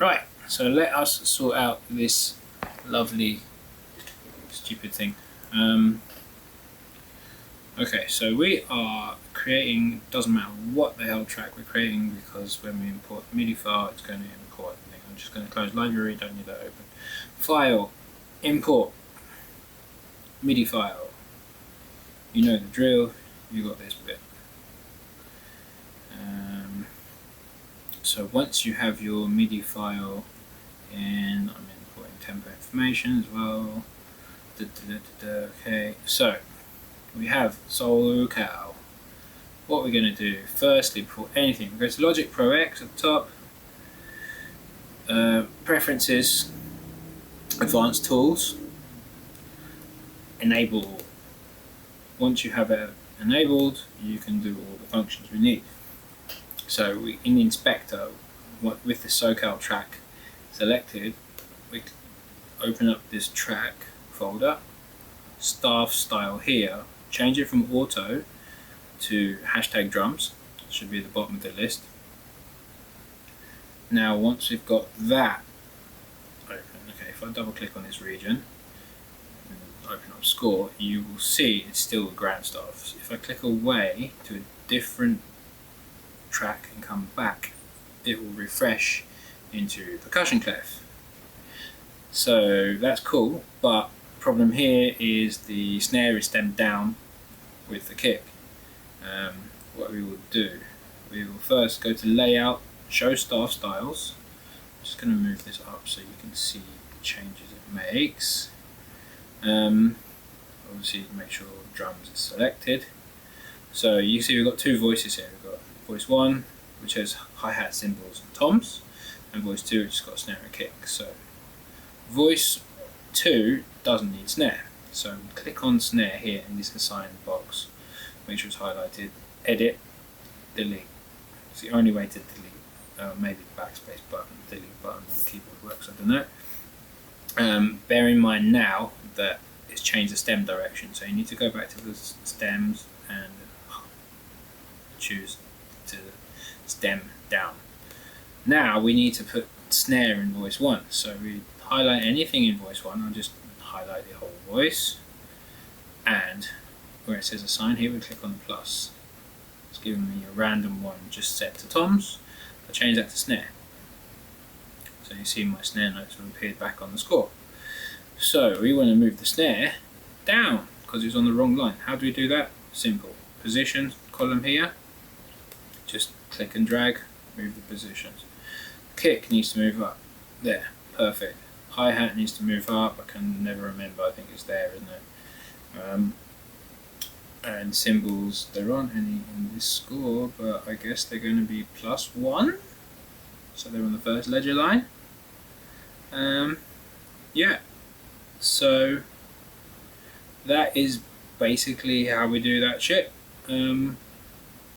Right, so let us sort out this lovely stupid thing. Okay, so we are creating, doesn't matter what the hell track we're creating, because when we import the MIDI file, it's going to import the thing. I'm just going to close library, don't need that open. File, import, MIDI file. You know the drill, you got this bit. So once you have your MIDI file in, I'm importing tempo information as well. Okay, so we have SoCal. What we're going to do, firstly, before anything, we go to Logic Pro X at the top, Preferences, Advanced Tools, Enable. Once you have it enabled, you can do all the functions we need. So in the inspector, with the SoCal track selected, we open up this track folder, staff style here, change it from auto to #drums, should be at the bottom of the list. Now once we've got that open, okay, if I double click on this region and open up score, you will see it's still ground staff. If I click away to a different track and come back, it will refresh into percussion clef. So that's cool, but the problem here is the snare is stemmed down with the kick. What we will do, we will first go to layout, show staff styles. I'm just going to move this up so you can see the changes it makes. Obviously make sure drums is selected. So you can see we've got two voices here. We've got voice 1, which has hi-hat, cymbals and toms, and voice 2, which has got snare and kick. So voice 2 doesn't need snare. So click on snare here in this assign box, make sure it's highlighted, edit, delete. It's the only way to delete. Maybe the backspace button, delete button on the keyboard works, I don't know. Bear in mind now that it's changed the stem direction, so you need to go back to the stems and choose to stem down. Now we need to put snare in voice 1, so we highlight anything in voice 1, I'll just highlight the whole voice, and where it says assign here, we click on the plus. It's giving me a random one just set to toms. I change that to snare. So you see my snare notes have appeared back on the score. So we want to move the snare down because it's on the wrong line. How do we do that? Simple. Position column here. Just click and drag, move the positions. Kick needs to move up. There, perfect. Hi-hat needs to move up. I can never remember. I think it's there, isn't it? And cymbals, there aren't any in this score, but I guess they're going to be +1. So they're on the first ledger line. Yeah. So that is basically how we do that shit.